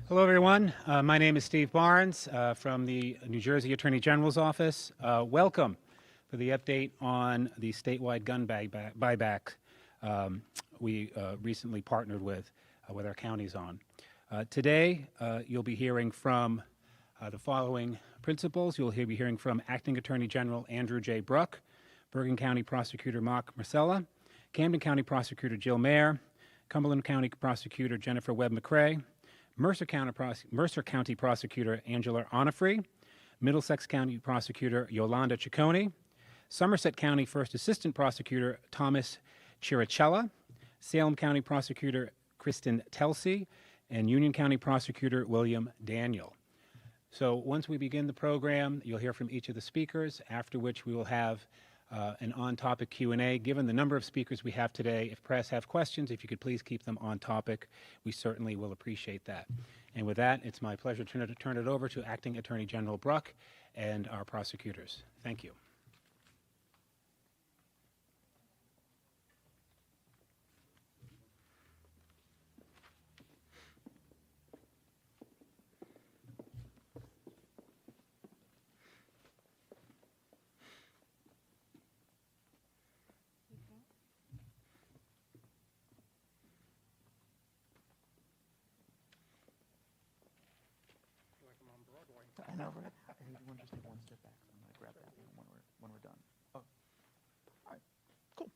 Hello, everyone. My name is Steve Barnes from the New Jersey Attorney General's Office. Welcome for the update on the statewide gun buyback we recently partnered with our counties on. Today, you'll be hearing from the following principals. You'll be hearing from Acting Attorney General Andrew J. Bruck, Bergen County Prosecutor Mark Marcella, Camden County Prosecutor Jill Mayer, Cumberland County Prosecutor Jennifer Webb McCrae, Mercer County Prosecutor Angela Onifree, Middlesex County Prosecutor Yolanda Ciccone, Somerset County First Assistant Prosecutor Thomas Chiricella, Salem County Prosecutor Kristen Telsey, and Union County Prosecutor William Daniel. So once we begin the program, you'll hear from each of the speakers, after which we will have an on-topic Q&A. Given the number of speakers we have today, if press have questions, if you could please keep them on topic, we certainly will appreciate that. And with that, it's my pleasure to turn it over to Acting Attorney General Bruck and our prosecutors. Thank you. I know, right? You want to just take one step back. I'm going to grab that when we're done. Oh, all right, cool.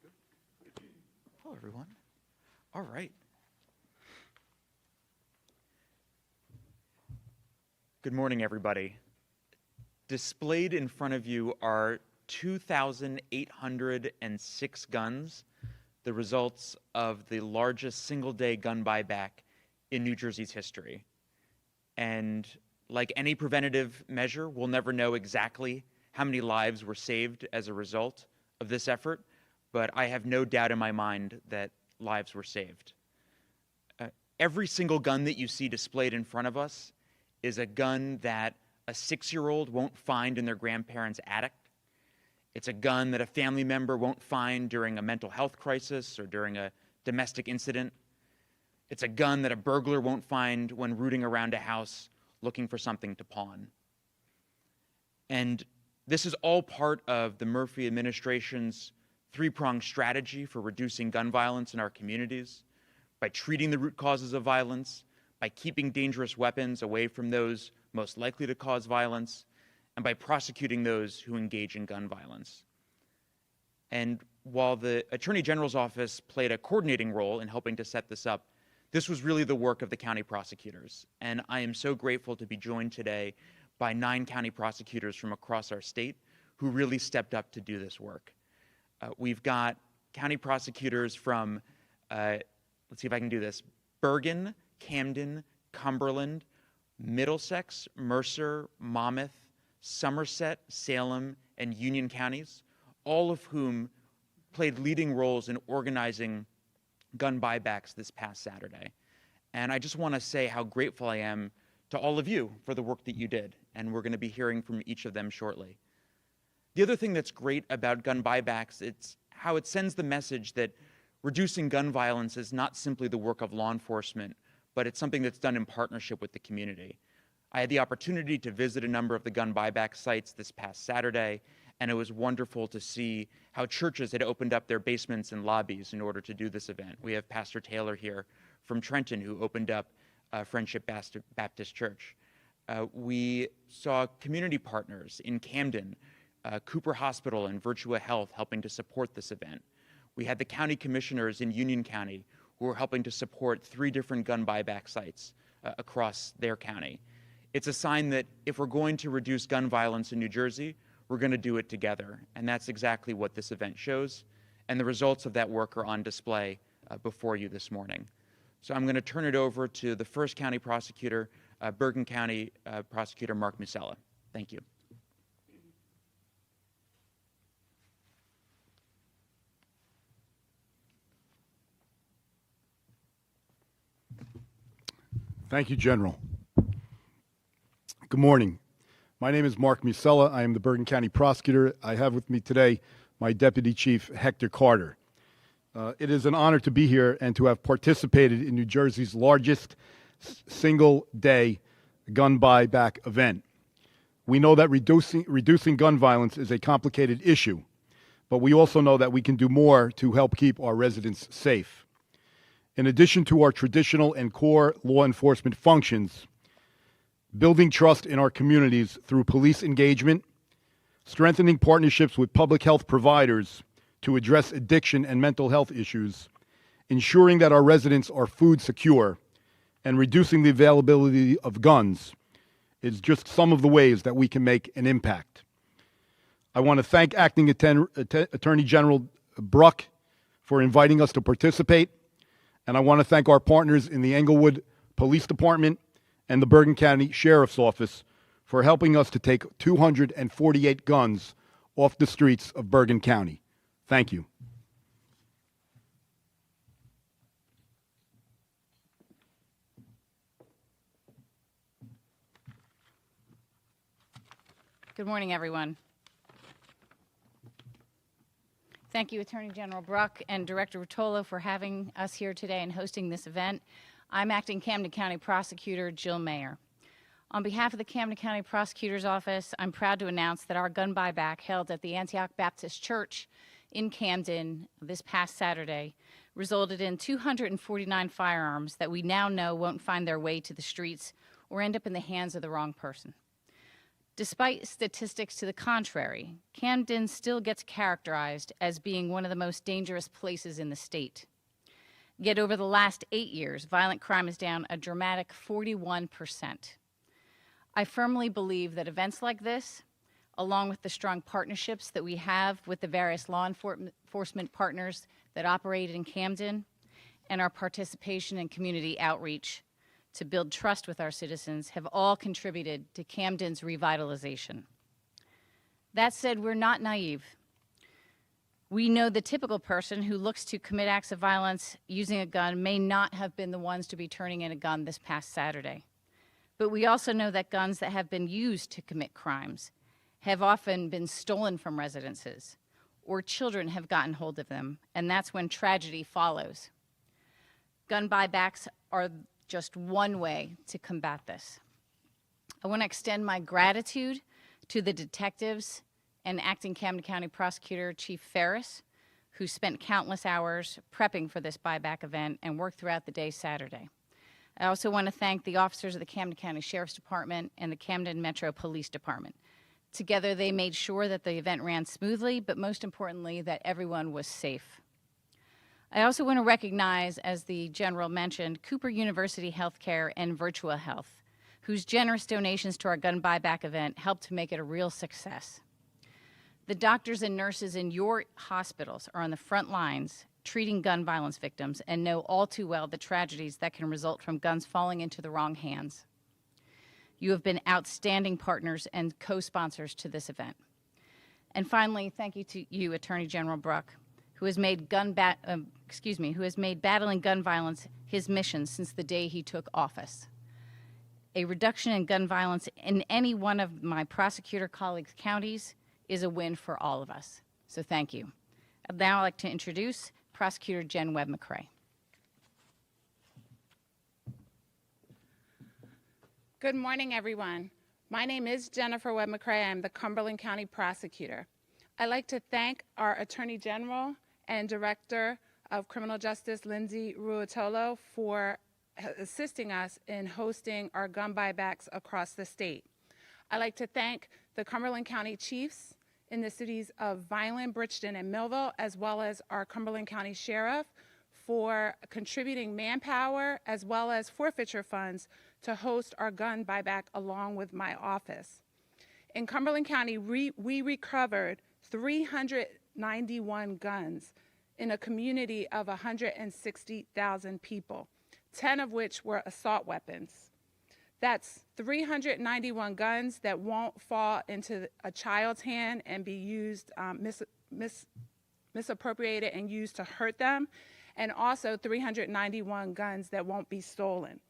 Hello, everyone. All right. Good morning, everybody. Displayed in front of you are 2,806 guns, the results of the largest single-day gun buyback in New Jersey's history. And like any preventative measure, we'll never know exactly how many lives were saved as a result of this effort, but I have no doubt in my mind that lives were saved. Every single gun that you see displayed in front of us is a gun that a 6-year-old won't find in their grandparents' attic. It's a gun that a family member won't find during a mental health crisis or during a domestic incident. It's a gun that a burglar won't find when rooting around a house looking for something to pawn. And this is all part of the Murphy administration's three-pronged strategy for reducing gun violence in our communities, by treating the root causes of violence, by keeping dangerous weapons away from those most likely to cause violence, and by prosecuting those who engage in gun violence. And while the Attorney General's office played a coordinating role in helping to set this up, this was really the work of the county prosecutors, and I am so grateful to be joined today by 9 county prosecutors from across our state who really stepped up to do this work. We've got county prosecutors from, let's see if I can do this, Bergen, Camden, Cumberland, Middlesex, Mercer, Monmouth, Somerset, Salem, and Union counties, all of whom played leading roles in organizing gun buybacks this past Saturday. And I just want to say how grateful I am to all of you for the work that you did, and we're going to be hearing from each of them shortly. The other thing that's great about gun buybacks, it's how it sends the message that reducing gun violence is not simply the work of law enforcement, but it's something that's done in partnership with the community. I had the opportunity to visit a number of the gun buyback sites this past Saturday, and it was wonderful to see how churches had opened up their basements and lobbies in order to do this event. We have Pastor Taylor here from Trenton who opened up Friendship Baptist Church. We saw community partners in Camden, Cooper Hospital and Virtua Health helping to support this event. We had the county commissioners in Union County who were helping to support 3 different gun buyback sites across their county. It's a sign that if we're going to reduce gun violence in New Jersey, we're going to do it together, and that's exactly what this event shows, and the results of that work are on display before you this morning. So I'm going to turn it over to the first county prosecutor, Bergen County Prosecutor Mark Marcella. Thank you. Thank you, General. Good morning. My name is Mark Musella. I am the Bergen County Prosecutor. I have with me today my Deputy Chief, Hector Carter. It is an honor to be here and to have participated in New Jersey's largest single-day gun buyback event. We know that reducing gun violence is a complicated issue, but we also know that we can do more to help keep our residents safe. In addition to our traditional and core law enforcement functions, building trust in our communities through police engagement, strengthening partnerships with public health providers to address addiction and mental health issues, ensuring that our residents are food secure, and reducing the availability of guns is just some of the ways that we can make an impact. I want to thank Acting Attorney General Bruck for inviting us to participate, and I want to thank our partners in the Englewood Police Department and the Bergen County Sheriff's Office for helping us to take 248 guns off the streets of Bergen County. Thank you. Good morning, everyone. Thank you, Attorney General Bruck and Director Rotolo, for having us here today and hosting this event. I'm Acting Camden County Prosecutor Jill Mayer. On behalf of the Camden County Prosecutor's Office, I'm proud to announce that our gun buyback held at the Antioch Baptist Church in Camden this past Saturday resulted in 249 firearms that we now know won't find their way to the streets or end up in the hands of the wrong person. Despite statistics to the contrary, Camden still gets characterized as being one of the most dangerous places in the state. Yet over the last 8 years, violent crime is down a dramatic 41%. I firmly believe that events like this, along with the strong partnerships that we have with the various law enforcement partners that operate in Camden, and our participation in community outreach to build trust with our citizens, have all contributed to Camden's revitalization. That said, we're not naive. We know the typical person who looks to commit acts of violence using a gun may not have been the ones to be turning in a gun this past Saturday. But we also know that guns that have been used to commit crimes have often been stolen from residences, or children have gotten hold of them, and that's when tragedy follows. Gun buybacks are just one way to combat this. I want to extend my gratitude to the detectives and Acting Camden County Prosecutor Chief Ferris, who spent countless hours prepping for this buyback event and worked throughout the day Saturday. I also want to thank the officers of the Camden County Sheriff's Department and the Camden Metro Police Department. Together, they made sure that the event ran smoothly, but most importantly, that everyone was safe. I also want to recognize, as the General mentioned, Cooper University Healthcare and Virtua Health, whose generous donations to our gun buyback event helped to make it a real success. The doctors and nurses in your hospitals are on the front lines treating gun violence victims and know all too well the tragedies that can result from guns falling into the wrong hands. You have been outstanding partners and co-sponsors to this event. And finally, thank you to you, Attorney General Bruck, who has made battling gun violence his mission since the day he took office. A reduction in gun violence in any one of my prosecutor colleagues' counties is a win for all of us. So thank you. I'd now like to introduce Prosecutor Jen Webb-McCrae. Good morning, everyone. My name is Jennifer Webb-McCrae. I'm the Cumberland County Prosecutor. I'd like to thank our Attorney General and Director of Criminal Justice, Lindsay Ruotolo, for assisting us in hosting our gun buybacks across the state. I'd like to thank the Cumberland County Chiefs in the cities of Vineland, Bridgeton, and Millville, as well as our Cumberland County Sheriff, for contributing manpower as well as forfeiture funds to host our gun buyback along with my office. In Cumberland County, we recovered 391 guns in a community of 160,000 people, 10 of which were assault weapons. That's 391 guns that won't fall into a child's hand and be used, misappropriated and used to hurt them, and also 391 guns that won't be stolen.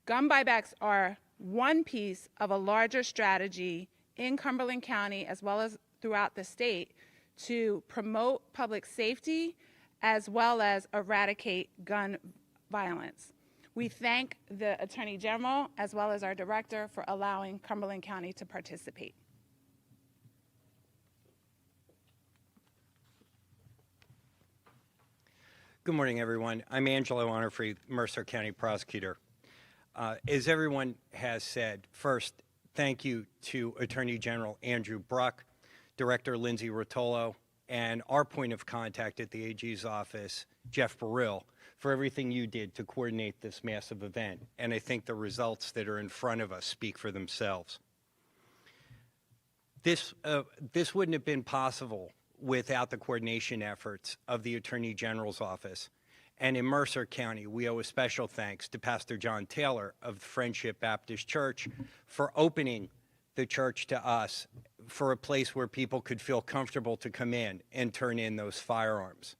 Gun buybacks are one piece of a larger strategy in Cumberland County as well as throughout the state to promote public safety as well as eradicate gun violence. We thank the Attorney General as well as our Director for allowing Cumberland County to participate. Good morning, everyone. I'm Angelo Honorfree, Mercer County Prosecutor. As everyone has said, first, thank you to Attorney General Andrew Bruck, Director Lindsay Rotolo, and our point of contact at the AG's office, Jeff Burrill, for everything you did to coordinate this massive event. And I think the results that are in front of us speak for themselves. This wouldn't have been possible without the coordination efforts of the Attorney General's office. And in Mercer County, we owe a special thanks to Pastor John Taylor of the Friendship Baptist Church for opening the church to us for a place where people could feel comfortable to come in and turn in those firearms.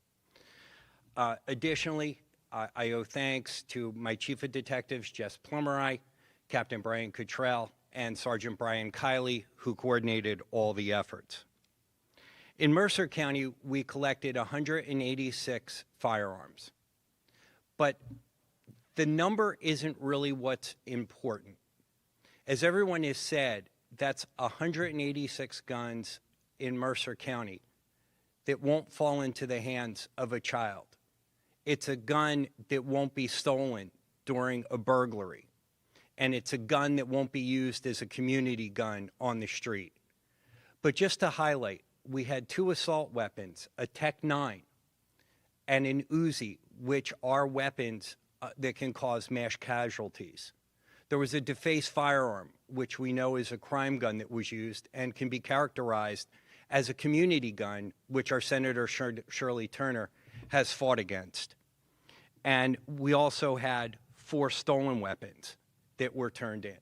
Additionally, I owe thanks to my Chief of Detectives, Jess Plummerai, Captain Brian Cottrell, and Sergeant Brian Kiley, who coordinated all the efforts. In Mercer County, we collected 186 firearms. But the number isn't really what's important. As everyone has said, that's 186 guns in Mercer County that won't fall into the hands of a child. It's a gun that won't be stolen during a burglary. And it's a gun that won't be used as a community gun on the street. But just to highlight, we had 2 assault weapons, a Tech-9 and an Uzi, which are weapons that can cause mass casualties. There was a defaced firearm, which we know is a crime gun that was used and can be characterized as a community gun, which our Senator Shirley Turner has fought against. And we also had 4 stolen weapons that were turned in.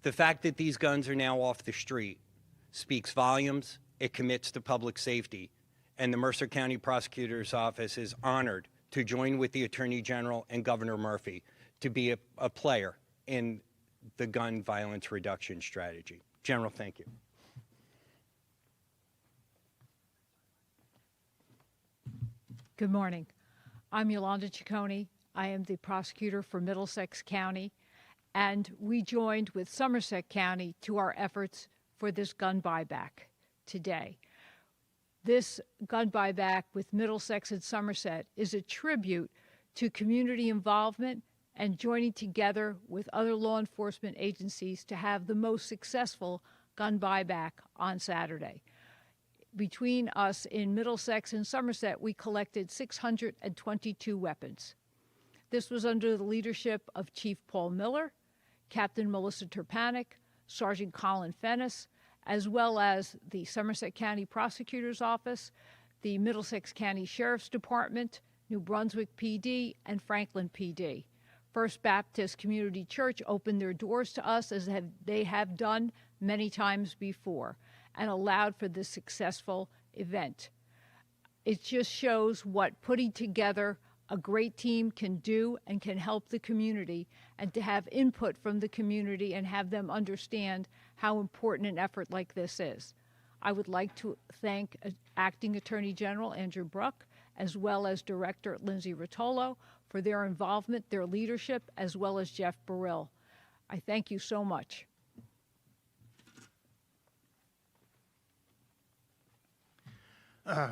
The fact that these guns are now off the street speaks volumes, it commits to public safety, and the Mercer County Prosecutor's Office is honored to join with the Attorney General and Governor Murphy to be a player in the gun violence reduction strategy. General, thank you. Good morning. I'm Yolanda Ciccone. I am the prosecutor for Middlesex County, and we joined with Somerset County to our efforts for this gun buyback today. This gun buyback with Middlesex and Somerset is a tribute to community involvement and joining together with other law enforcement agencies to have the most successful gun buyback on Saturday. Between us in Middlesex and Somerset, we collected 622 weapons. This was under the leadership of Chief Paul Miller, Captain Melissa Turpanic, Sergeant Colin Fennis, as well as the Somerset County Prosecutor's Office, the Middlesex County Sheriff's Department, New Brunswick PD, and Franklin PD. First Baptist Community Church opened their doors to us as they have done many times before and allowed for this successful event. It just shows what putting together a great team can do and can help the community, and to have input from the community and have them understand how important an effort like this is. I would like to thank Acting Attorney General Andrew Bruck, as well as Director Lindsay Rotolo, for their involvement, their leadership, as well as Jeff Burrill. I thank you so much.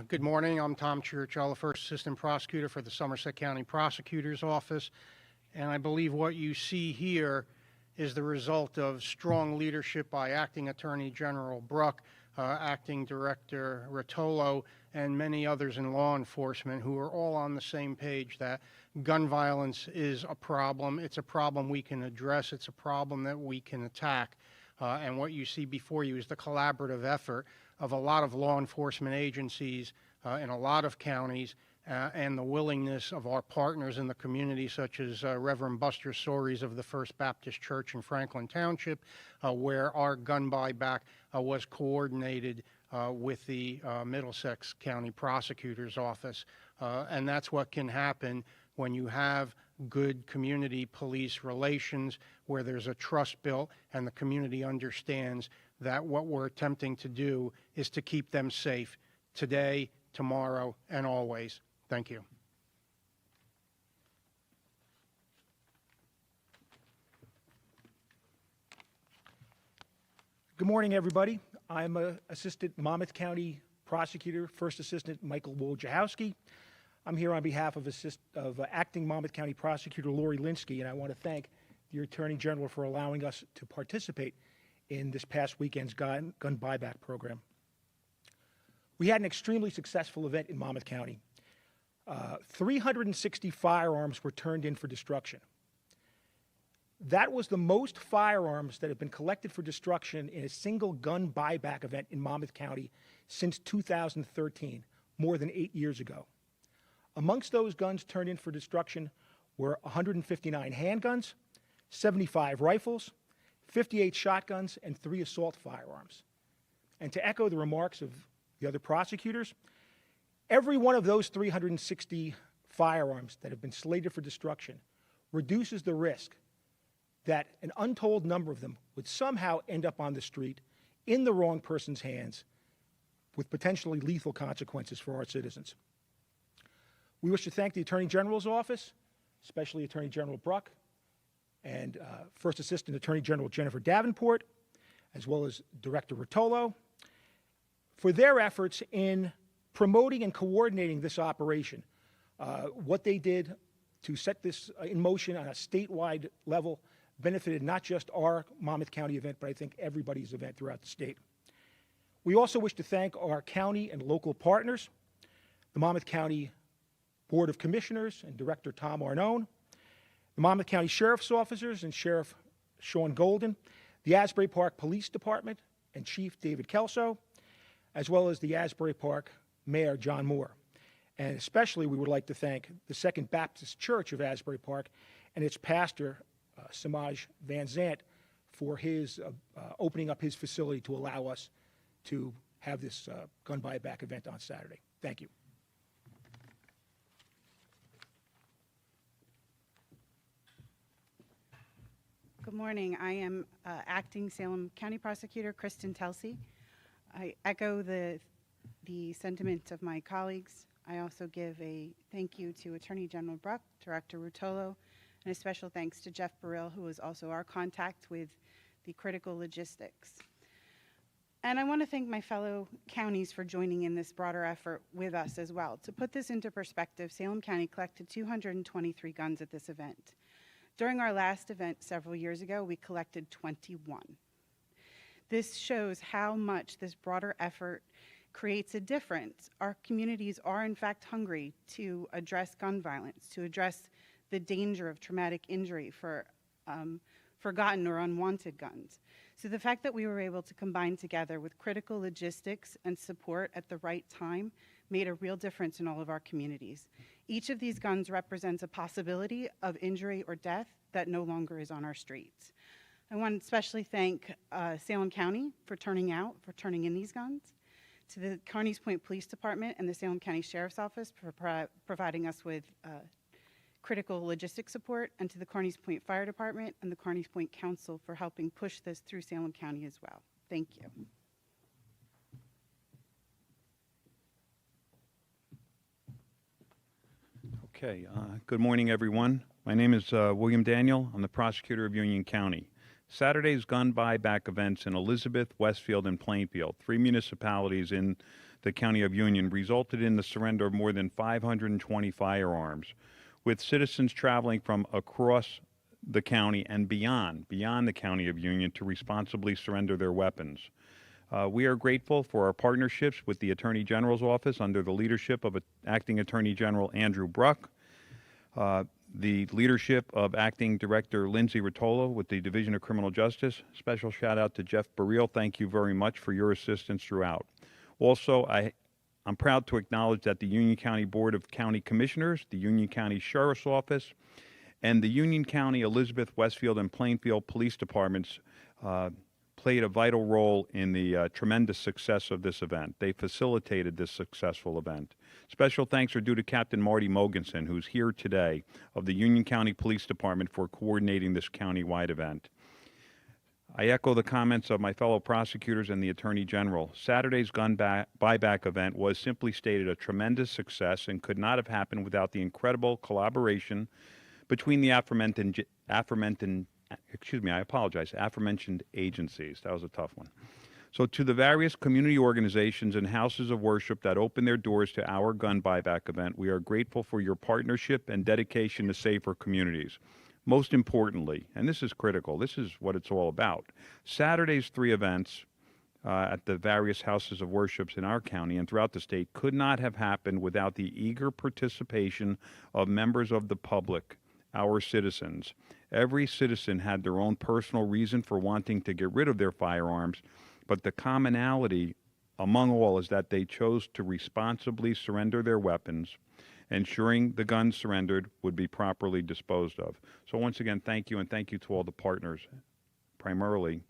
Good morning. I'm Tom Churchill, First Assistant Prosecutor for the Somerset County Prosecutor's Office. And I believe what you see here is the result of strong leadership by Acting Attorney General Bruck, Acting Director Rotolo, and many others in law enforcement who are all on the same page that gun violence is a problem. It's a problem we can address. It's a problem that we can attack. And what you see before you is the collaborative effort of a lot of law enforcement agencies in a lot of counties and the willingness of our partners in the community, such as Reverend Buster Soaries of the First Baptist Church in Franklin Township, where our gun buyback was coordinated with the Middlesex County Prosecutor's Office. And that's what can happen when you have good community police relations, where there's a trust built and the community understands that what we're attempting to do is to keep them safe today, tomorrow, and always. Thank you. Good morning, everybody. I'm Assistant Monmouth County Prosecutor, First Assistant Michael Wojciechowski. I'm here on behalf of Acting Monmouth County Prosecutor Lori Linsky, and I want to thank the Attorney General for allowing us to participate in this past weekend's gun buyback program. We had an extremely successful event in Monmouth County. 360 firearms were turned in for destruction. That was the most firearms that have been collected for destruction in a single gun buyback event in Monmouth County since 2013, more than 8 years ago. Amongst those guns turned in for destruction were 159 handguns, 75 rifles, 58 shotguns, and 3 assault firearms. And to echo the remarks of the other prosecutors, every one of those 360 firearms that have been slated for destruction reduces the risk that an untold number of them would somehow end up on the street in the wrong person's hands with potentially lethal consequences for our citizens. We wish to thank the Attorney General's office, especially Attorney General Bruck, and First Assistant Attorney General Jennifer Davenport, as well as Director Rotolo, for their efforts in promoting and coordinating this operation. What they did to set this in motion on a statewide level benefited not just our Monmouth County event, but I think everybody's event throughout the state. We also wish to thank our county and local partners, the Monmouth County Board of Commissioners and Director Tom Arnone, the Monmouth County Sheriff's officers and Sheriff Sean Golden, the Asbury Park Police Department and Chief David Kelso, as well as the Asbury Park Mayor John Moore. And especially we would like to thank the Second Baptist Church of Asbury Park and its pastor, Samaj Van Zant, for his opening up his facility to allow us to have this gun buyback event on Saturday. Thank you. Good morning. I am Acting Salem County Prosecutor Kristen Telsey. I echo the sentiments of my colleagues. I also give a thank you to Attorney General Bruck, Director Rotolo, and a special thanks to Jeff Burrill, who is also our contact with the critical logistics. And I want to thank my fellow counties for joining in this broader effort with us as well. To put this into perspective, Salem County collected 223 guns at this event. During our last event several years ago, we collected 21. This shows how much this broader effort creates a difference. Our communities are in fact hungry to address gun violence, to address the danger of traumatic injury for forgotten or unwanted guns. So the fact that we were able to combine together with critical logistics and support at the right time made a real difference in all of our communities. Each of these guns represents a possibility of injury or death that no longer is on our streets. I want to especially thank Salem County for turning in these guns, to the Carneys Point Police Department and the Salem County Sheriff's Office for providing us with critical logistic support, and to the Carneys Point Fire Department and the Carneys Point Council for helping push this through Salem County as well. Thank you. Okay, good morning, everyone. My name is William Daniel. I'm the prosecutor of Union County. Saturday's gun buyback events in Elizabeth, Westfield, and Plainfield, 3 municipalities in the County of Union, resulted in the surrender of more than 520 firearms, with citizens traveling from across the county and beyond the County of Union to responsibly surrender their weapons. We are grateful for our partnerships with the Attorney General's Office under the leadership of Acting Attorney General Andrew Bruck, the leadership of Acting Director Lindsay Rotolo with the Division of Criminal Justice. Special shout out to Jeff Burrill. Thank you very much for your assistance throughout. Also, I'm proud to acknowledge that the Union County Board of County Commissioners, the Union County Sheriff's Office, and the Union County, Elizabeth, Westfield, and Plainfield Police Departments played a vital role in the tremendous success of this event. They facilitated this successful event. Special thanks are due to Captain Marty Mogensen, who's here today, of the Union County Police Department for coordinating this county-wide event. I echo the comments of my fellow prosecutors and the Attorney General. Saturday's gun buyback event was, simply stated, a tremendous success and could not have happened without the incredible collaboration between the aforementioned excuse me, I apologize, aforementioned agencies. That was a tough one. So to the various community organizations and houses of worship that open their doors to our gun buyback event, we are grateful for your partnership and dedication to safer communities. Most importantly, and this is critical, this is what it's all about, Saturday's 3 events at the various houses of worships in our county and throughout the state could not have happened without the eager participation of members of the public, our citizens. Every citizen had their own personal reason for wanting to get rid of their firearms, but the commonality among all is that they chose to responsibly surrender their weapons, ensuring the guns surrendered would be properly disposed of. So once again, thank you, and thank you to all the partners, primarily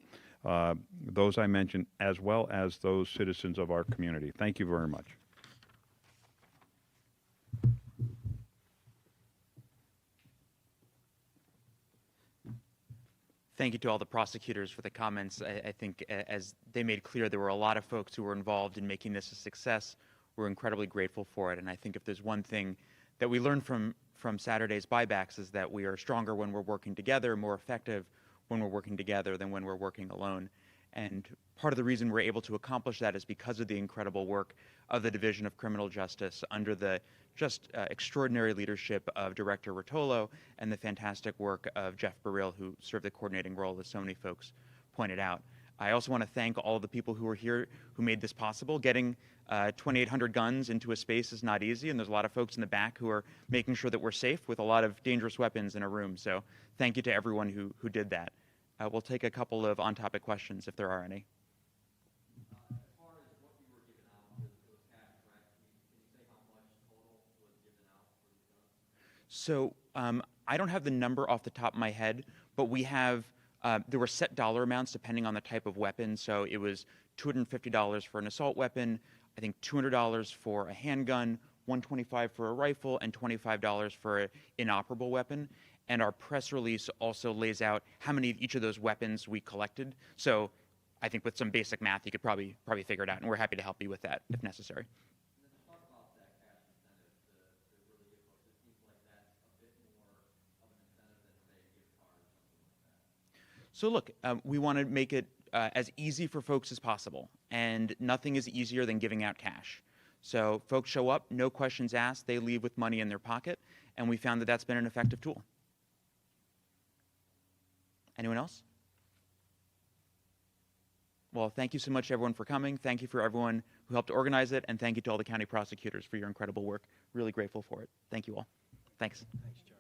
those I mentioned, as well as those citizens of our community. Thank you very much. Thank you to all the prosecutors for the comments. I think as they made clear, there were a lot of folks who were involved in making this a success. We're incredibly grateful for it. And I think if there's one thing that we learned from Saturday's buybacks is that we are stronger when we're working together, more effective when we're working together than when we're working alone. And part of the reason we're able to accomplish that is because of the incredible work of the Division of Criminal Justice under the just extraordinary leadership of Director Rotolo and the fantastic work of Jeff Burrill, who served the coordinating role, as so many folks pointed out. I also want to thank all of the people who were here who made this possible. Getting 2,800 guns into a space is not easy, and there's a lot of folks in the back who are making sure that we're safe with a lot of dangerous weapons in a room. So thank you to everyone who did that. We'll take a couple of on-topic questions if there are any. As far as what you were giving out, it was cash, correct? Can you say how much total was given out for these guns? So I don't have the number off the top of my head, but we have, there were set dollar amounts depending on the type of weapon. So it was $250 for an assault weapon, I think $200 for a handgun, $125 for a rifle, and $25 for an inoperable weapon. And our press release also lays out how many of each of those weapons we collected. So I think with some basic math, you could probably figure it out, and we're happy to help you with that if necessary. And then to talk about that cash incentive to really get folks, it seems like that's a bit more of an incentive than, say, a gift card or something like that. So look, we want to make it as easy for folks as possible, and nothing is easier than giving out cash. So folks show up, no questions asked, they leave with money in their pocket, and we found that that's been an effective tool. Anyone else? Well, thank you so much, everyone, for coming. Thank you for everyone who helped organize it, and thank you to all the county prosecutors for your incredible work. Really grateful for it. Thank you all. Thanks. Thanks, Joe.